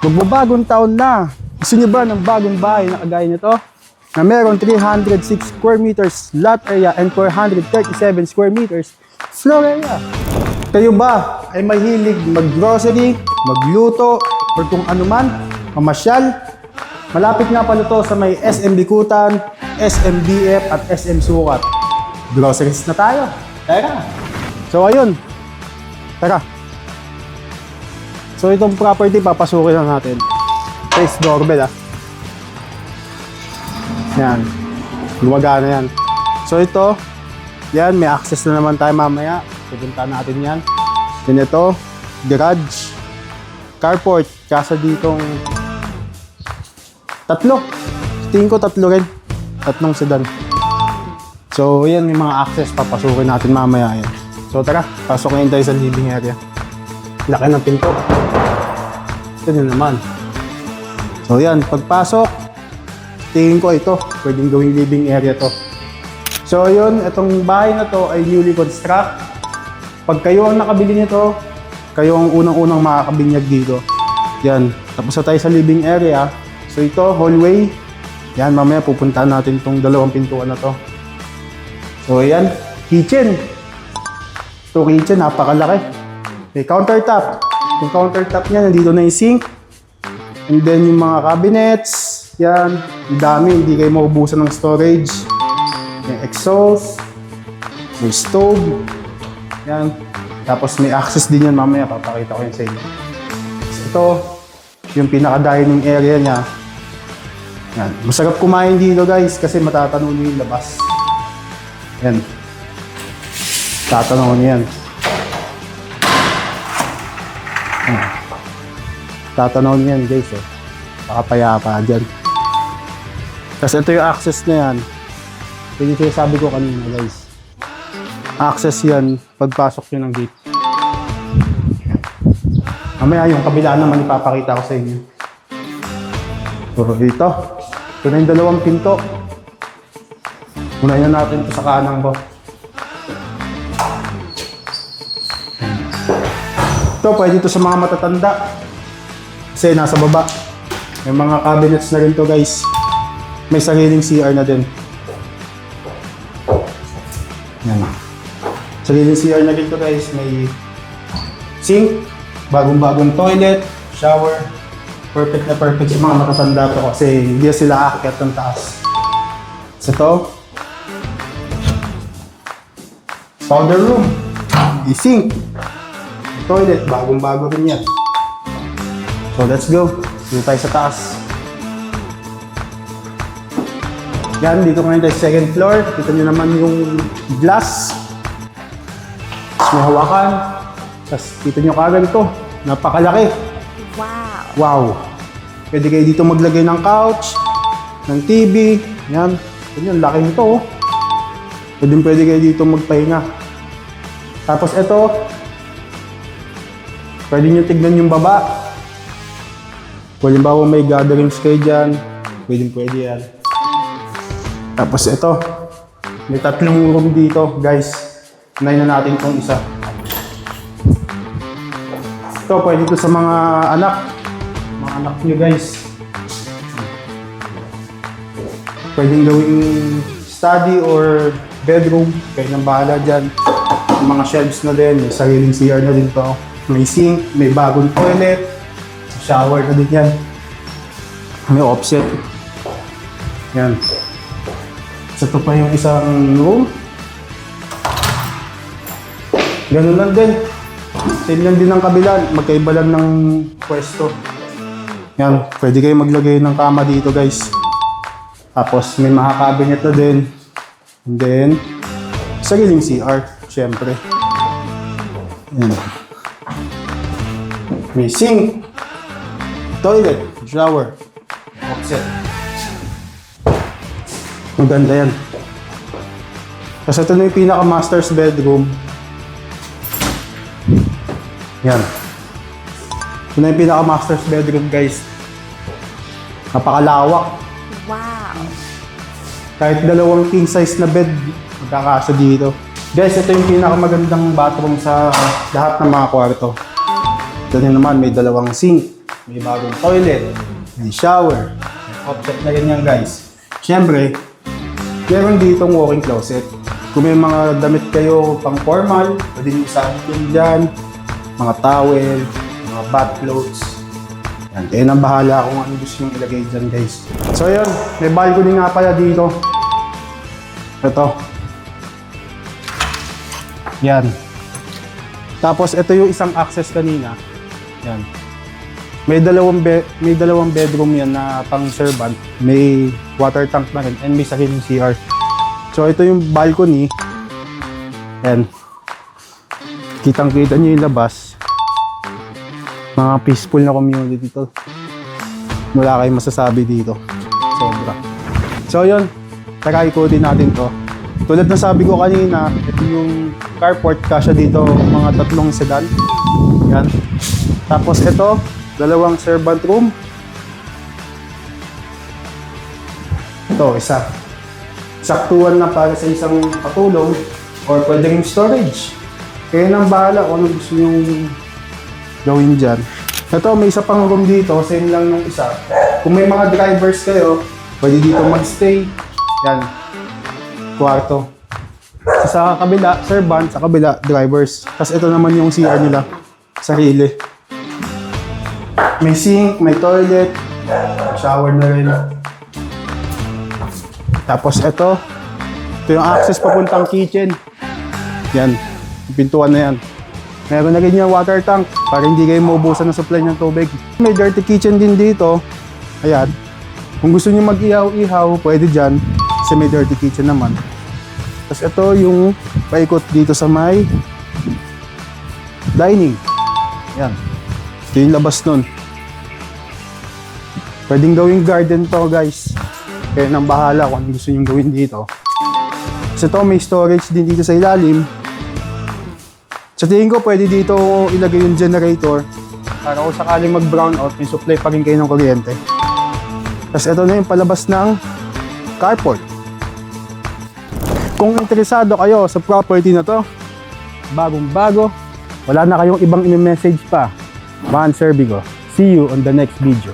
Magbabagong taon na. Gusto niyo ba ng bagong bahay na kagaya nito? Na meron 306 square meters lot area and 437 square meters floor area. Kayo ba ay mahilig mag-grocery, magluto, or kung ano man, mamasyal? Malapit nga pala to sa may SM Bikutan, SM BF at SM Sukat. Groceries na tayo. Tara. So ayun. Tara. So itong property papasukin na natin. Face doorbell Yan. Lumaga na yan. So ito, yan, may access na naman tayo mamaya. Pupunta natin yan. Then ito, garage, carport, kasa ditong tatlo. Tingin ko tatlo rin. Tatlong sedan. So yan, may mga access. Papasukin natin mamaya yan. So tara, pasok ngayon tayo sa living area. Laki ng pinto. Ito din naman. So yan, pagpasok, tingin ko ito, pwedeng gawing living area to. So yun, itong bahay na to ay newly construct. Pag kayo ang nakabili nito, kayo ang unang-unang makakabinyag dito. Yan, tapos na tayo sa living area. So ito, hallway. Yan, mamaya pupuntahan natin itong dalawang pintuan na to. So yan, kitchen. Ito kitchen, napakalaki. May countertop. Yung countertop niya, nandito na yung sink. And then yung mga cabinets, yan, ang dami, hindi kayo maubusan ng storage. May exhaust, may stove, yan. Tapos may access din yan mamaya, papakita ko yan sa inyo. So, ito, yung pinaka-dining area niya. Yan. Masarap kumain dito guys, kasi matatanaw niyo yung labas. Yan. Tatanaw niyo yan. Tatanaw niyo yan guys, eh. Pakapayapa dyan. Kasi ito yung access na yan. Yung sinasabi ko kanina guys. Access yan pagpasok nyo ng gate. Mamaya yung kabila naman ipapakita ko sa inyo. So dito. Ito na yung dalawang pinto. Unahin na natin ito sa kanan ko. Ito pwede ito sa mga matatanda. Kasi nasa baba. May mga cabinets na rin to guys. May sariling CR na din. Yan. Sariling CR na rin to guys. May sink, bagong-bagong toilet, shower. Perfect na perfect sa mga matatanda to kasi hindi sila aakyat ng taas. So ito, powder room, may sink, toilet, bagong-bago rin yan. So let's go. Dito tayo sa taas. Yan, dito ngayon tayo sa second floor. Kita nyo naman yung glass. Tapos may hawakan. Tapos kita nyo kagad ito. Napakalaki. Wow! Wow! Pwede kayo dito maglagay ng couch, ng TV. Yan. Yan, laki nito. Pwede kayo dito magpahinga. Tapos ito, pwede nyo tignan yung baba. Kung ba may gatherings kayo dyan, pwede yan. Tapos ito, may tatlong room dito, guys. Unahin na natin itong isa. Ito, pwede ito sa mga anak. Mga anak nyo, guys. Pwedeng gawing study or bedroom. Kayo nang bahala dyan. Mga shelves na din, may sariling CR na din to. May sink, may bagong toilet. Shower na din yan. May offset. Yan. So ito pa yung isang room. Ganun lang din. Same lang din ang kabila. Magkaiba lang ng pwesto. Yan. Pwede kayo maglagay ng kama dito guys. Tapos may mga cabinet na din. And then, sariling CR. Siyempre. Yan. May sink. Toilet, shower, offset. Maganda yan. Kasi ito na yung pinaka-master's bedroom. Yan. Ito na yung pinaka-master's bedroom, guys. Napakalawak. Wow! Kahit dalawang king size na bed, magkakasya dito. Guys, ito yung pinakamagandang bathroom sa lahat ng mga kwarto. Ito naman, may dalawang sink. may bagong toilet, may shower, may offset na rin yan guys. Siyempre, meron ditong walk-in closet. Kung may mga damit kayo pang formal, pwede nyo isabit dyan, mga towel, mga bath clothes. Yan, kayo nang bahala kung ano gusto nyo ilagay dyan guys. So yun, may balcony nga pala dito. Ito. Yan. Tapos ito yung isang access kanina. Yan. May dalawang bedroom yan na pang servant. May water tank na rin and may sariling CR. So ito yung balcony. Yan. Kitang-kita nyo yung labas. Mga peaceful na community to. Wala kayong masasabi dito. Sobra. So yun. Tara ikutin natin to. Tulad na sabi ko kanina, ito yung carport, kasya dito mga 3 sedan. Yan. Tapos ito, 2 servant room. Ito, isa. Saktuan na para sa isang patulong or pwede rin storage. Kaya nang bahala kung ano gusto nyo gawin dyan. Ito, may isa pang room dito, same lang yung isa. Kung may mga drivers kayo, pwede dito magstay. Yan. Kwarto. Sa kabila, servant, sa kabila, drivers. Tapos ito naman yung CR nila. Sarili. May sink, may toilet, shower na rin. Tapos ito yung access papuntang kitchen. Yan, yung pintuan na yan. Meron na rin yung water tank para hindi kayo maubusan ng supply ng tubig. May dirty kitchen din dito. Ayan. Kung gusto niyo mag-ihaw-ihaw, pwede dyan. Kasi may dirty kitchen naman. Tapos ito yung paikot dito sa may dining. Ayan. Ito yung labas nun. Pwedeng gawing garden to guys. Kaya nang bahala kung ano gusto nyo gawin dito. Kasi ito may storage din dito sa ilalim. Sa tingin ko pwede dito ilagay yung generator para kung sakaling mag-brown out, may supply pa rin kayo ng kuryente. Tapos ito na yung palabas ng carport. Kung interesado kayo sa property na to, bagong-bago, wala na kayong ibang i-message pa. Man Sir Bigo. See you on the next video.